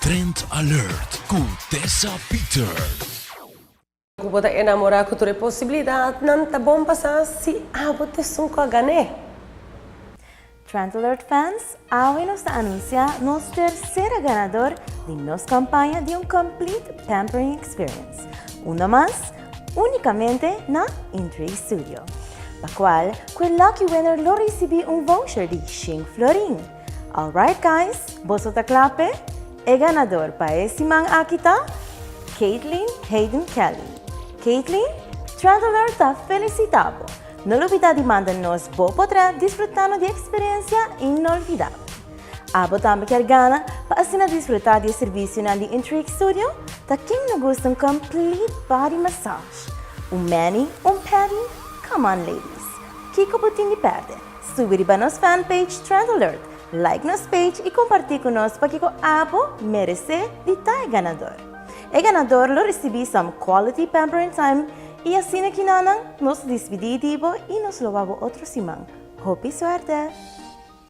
Trend Alert com Tessa Peters. Kung puta enamorar ko ture posibilidad nan tabong pasa si abot de sungko gane. Trend Alert fans, hoy nos anuncia nuestro tercer ganador de nuestra campaña de un Complete Pampering Experience. Una más, únicamente na Intrigue Studio. La cual, quel lucky winner lo recibí un voucher de 5 florin. Alright guys, boso ta clape? El ganador para ese man akita, Caitlin Hayden Kelly. Caitlin, Trend Alert ta felicitabo. No olvidar de mandarnos vos podrá disfrutar de experiencia inolvidable. Abo também quer gana para assim desfrutar de serviço na Intrigue Studio, ta quem não gosta um complete body massage, mani, pedi, come on ladies, Kiko Putin de perde. Subir para nos fanpage Trend Alert, like nos page e compartilhar conosco para que o abo merece de tal ganador. O ganador lo recebi some quality pampering time e assim aqui nos despedimos e nos louvamos outro semana. Hope e suerte!